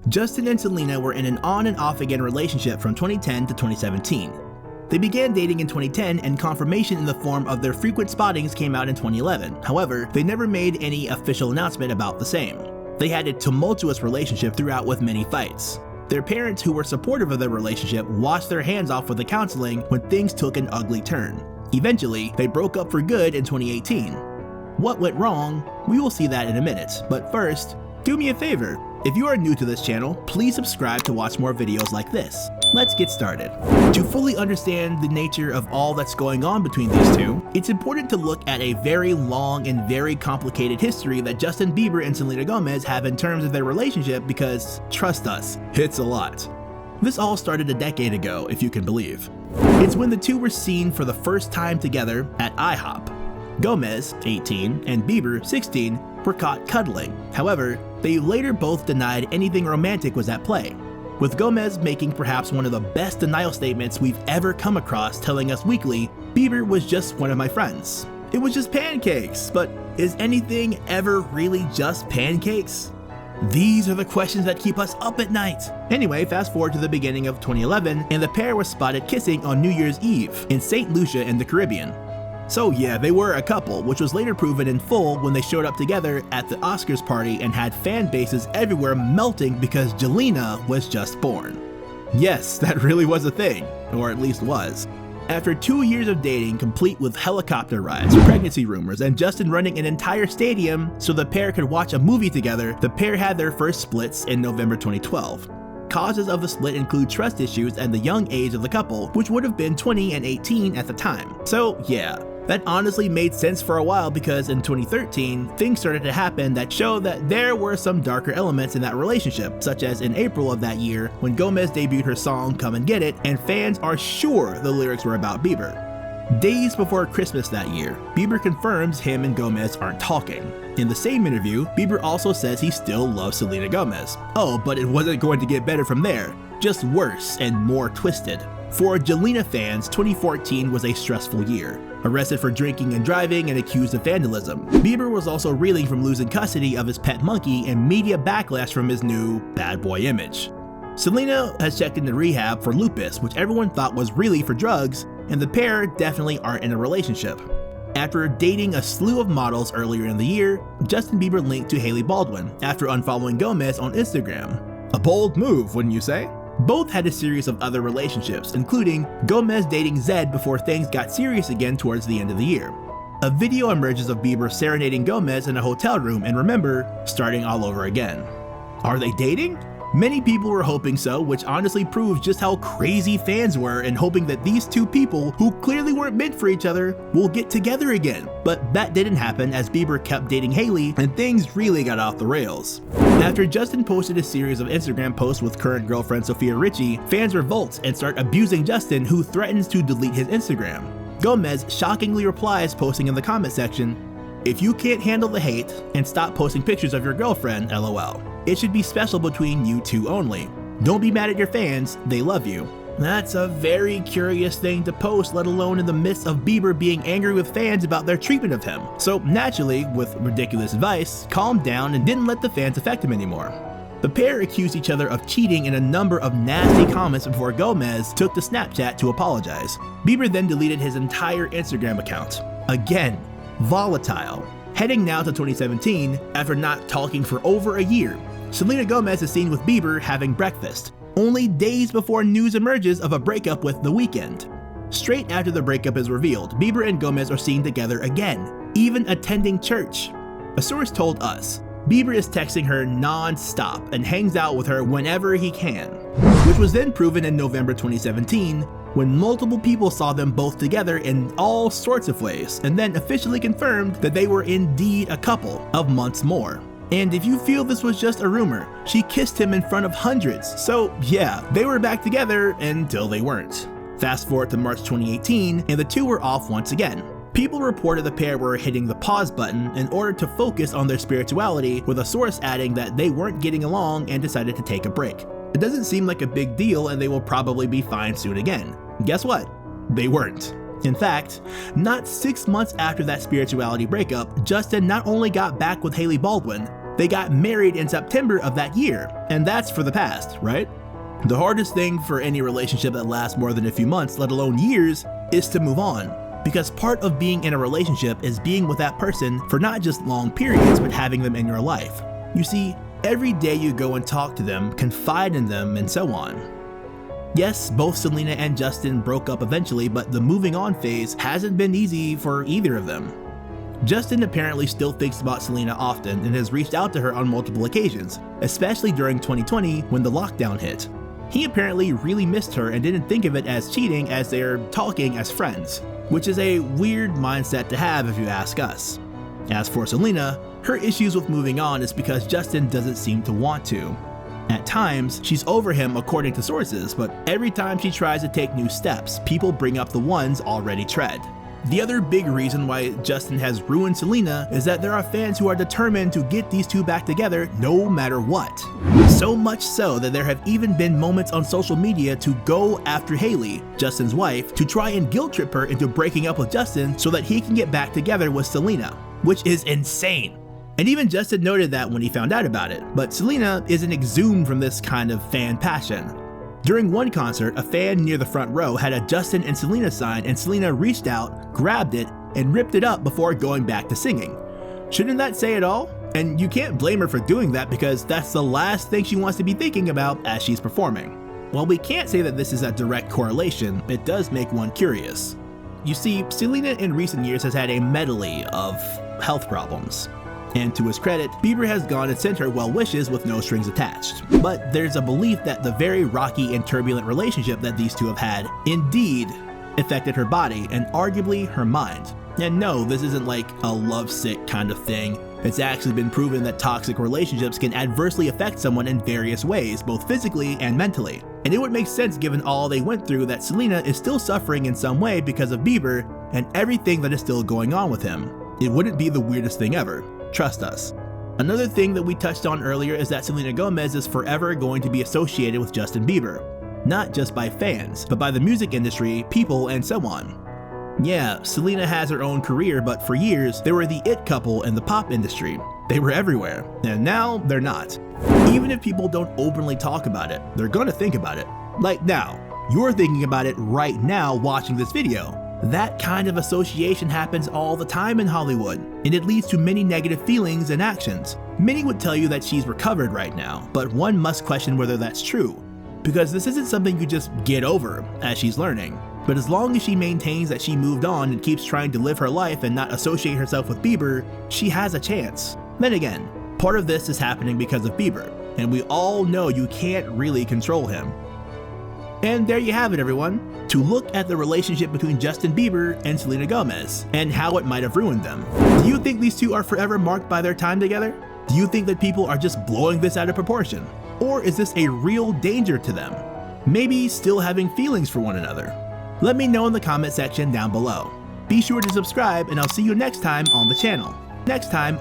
Justin and Selena were in an on and off again relationship from 2010 to 2017. They began dating in 2010 and confirmation in the form of their frequent spottings came out in 2011. However, they never made any official announcement about the same. They had a tumultuous relationship throughout with many fights. Their parents, who were supportive of their relationship, washed their hands off with the counseling when things took an ugly turn. Eventually, they broke up for good in 2018. What went wrong? We will see that in a minute, but first, do me a favor. If you are new to this channel, please subscribe to watch more videos like this. Let's get started. To fully understand the nature of all that's going on between these two, it's important to look at a very long and very complicated history that Justin Bieber and Selena Gomez have in terms of their relationship because, trust us, it's a lot. This all started a decade ago, if you can believe. It's when the two were seen for the first time together at IHOP. Gomez, 18, and Bieber, 16, were caught cuddling. However, they later both denied anything romantic was at play, with Gomez making perhaps one of the best denial statements we've ever come across, telling Us Weekly, "Bieber was just one of my friends. It was just pancakes, but is anything ever really just pancakes?" These are the questions that keep us up at night. Anyway, fast forward to the beginning of 2011, and the pair was spotted kissing on New Year's Eve in St. Lucia in the Caribbean. So yeah, they were a couple, which was later proven in full when they showed up together at the Oscars party and had fan bases everywhere melting because Jelena was just born. Yes, that really was a thing, or at least was. After 2 years of dating, complete with helicopter rides, pregnancy rumors, and Justin running an entire stadium so the pair could watch a movie together, the pair had their first splits in November 2012. Causes of the split include trust issues and the young age of the couple, which would have been 20 and 18 at the time. So yeah, that honestly made sense for a while because in 2013, things started to happen that showed that there were some darker elements in that relationship, such as in April of that year when Gomez debuted her song Come and Get It, and fans are sure the lyrics were about Bieber. Days before Christmas that year, Bieber confirms him and Gomez aren't talking. In the same interview, Bieber also says he still loves Selena Gomez. Oh, but it wasn't going to get better from there, just worse and more twisted. For Jelena fans, 2014 was a stressful year. Arrested for drinking and driving and accused of vandalism. Bieber was also reeling from losing custody of his pet monkey and media backlash from his new bad boy image. Selena has checked into rehab for lupus, which everyone thought was really for drugs, and the pair definitely aren't in a relationship. After dating a slew of models earlier in the year, Justin Bieber linked to Hailey Baldwin after unfollowing Gomez on Instagram. A bold move, wouldn't you say? Both had a series of other relationships, including Gomez dating Zed before things got serious again towards the end of the year. A video emerges of Bieber serenading Gomez in a hotel room and remember, starting all over again. Are they dating? Many people were hoping so, which honestly proves just how crazy fans were and hoping that these two people, who clearly weren't meant for each other, will get together again. But that didn't happen as Bieber kept dating Hailey and things really got off the rails. After Justin posted a series of Instagram posts with current girlfriend Sofia Richie, fans revolt and start abusing Justin, who threatens to delete his Instagram. Gomez shockingly replies, posting in the comment section, "If you can't handle the hate, and stop posting pictures of your girlfriend, LOL. It should be special between you two only. Don't be mad at your fans, they love you." That's a very curious thing to post, let alone in the midst of Bieber being angry with fans about their treatment of him. So naturally, with ridiculous advice, calmed down and didn't let the fans affect him anymore. The pair accused each other of cheating in a number of nasty comments before Gomez took to Snapchat to apologize. Bieber then deleted his entire Instagram account. Again, Volatile. Heading now to 2017, after not talking for over a year, Selena Gomez is seen with Bieber having breakfast, only days before news emerges of a breakup with The Weeknd. Straight after the breakup is revealed, Bieber and Gomez are seen together again, even attending church. A source told Us, Bieber is texting her non-stop and hangs out with her whenever he can, which was then proven in November 2017 when multiple people saw them both together in all sorts of ways, and then officially confirmed that they were indeed a couple of months more. And if you feel this was just a rumor, she kissed him in front of hundreds, so yeah, they were back together until they weren't. Fast forward to March 2018, and the two were off once again. People reported the pair were hitting the pause button in order to focus on their spirituality, with a source adding that they weren't getting along and decided to take a break. It doesn't seem like a big deal and they will probably be fine soon again. Guess what? They weren't. In fact, not 6 months after that spirituality breakup, Justin not only got back with Hailey Baldwin, They got married in September of that year, and that's for the past, right? The hardest thing for any relationship that lasts more than a few months, let alone years, is to move on. Because part of being in a relationship is being with that person for not just long periods, but having them in your life. You see, every day you go and talk to them, confide in them, and so on. Yes, both Selena and Justin broke up eventually, but the moving on phase hasn't been easy for either of them. Justin apparently still thinks about Selena often and has reached out to her on multiple occasions, especially during 2020 when the lockdown hit. He apparently really missed her and didn't think of it as cheating as they're talking as friends, which is a weird mindset to have if you ask us. As for Selena, her issues with moving on is because Justin doesn't seem to want to. At times, she's over him according to sources, but every time she tries to take new steps, people bring up the ones already tread. The other big reason why Justin has ruined Selena is that there are fans who are determined to get these two back together no matter what. So much so that there have even been moments on social media to go after Haley, Justin's wife, to try and guilt trip her into breaking up with Justin so that he can get back together with Selena, which is insane. And even Justin noted that when he found out about it, but Selena isn't exhumed from this kind of fan passion. During one concert, a fan near the front row had a Justin and Selena sign, and Selena reached out, grabbed it, and ripped it up before going back to singing. Shouldn't that say it all? And you can't blame her for doing that because that's the last thing she wants to be thinking about as she's performing. While we can't say that this is a direct correlation, it does make one curious. You see, Selena in recent years has had a medley of health problems. And to his credit, Bieber has gone and sent her well wishes with no strings attached. But there's a belief that the very rocky and turbulent relationship that these two have had indeed affected her body and arguably her mind. And no, this isn't like a lovesick kind of thing. It's actually been proven that toxic relationships can adversely affect someone in various ways, both physically and mentally. And it would make sense given all they went through that Selena is still suffering in some way because of Bieber and everything that is still going on with him. It wouldn't be the weirdest thing ever. Trust us. Another thing that we touched on earlier is that Selena Gomez is forever going to be associated with Justin Bieber. Not just by fans, but by the music industry, people, and so on. Yeah, Selena has her own career, but for years, they were the it couple in the pop industry. They were everywhere, and now they're not. Even if people don't openly talk about it, they're gonna think about it. Like now, you're thinking about it right now watching this video. That kind of association happens all the time in Hollywood, and it leads to many negative feelings and actions. Many would tell you that she's recovered right now, but one must question whether that's true, because this isn't something you just get over as she's learning. But as long as she maintains that she moved on and keeps trying to live her life and not associate herself with Bieber, she has a chance. Then again, part of this is happening because of Bieber, and we all know you can't really control him. And there you have it, everyone. To look at the relationship between Justin Bieber and Selena Gomez, and how it might have ruined them. Do you think these two are forever marked by their time together? Do you think that people are just blowing this out of proportion? Or is this a real danger to them? Maybe still having feelings for one another? Let me know in the comment section down below. Be sure to subscribe, and I'll see you next time on the channel. Next time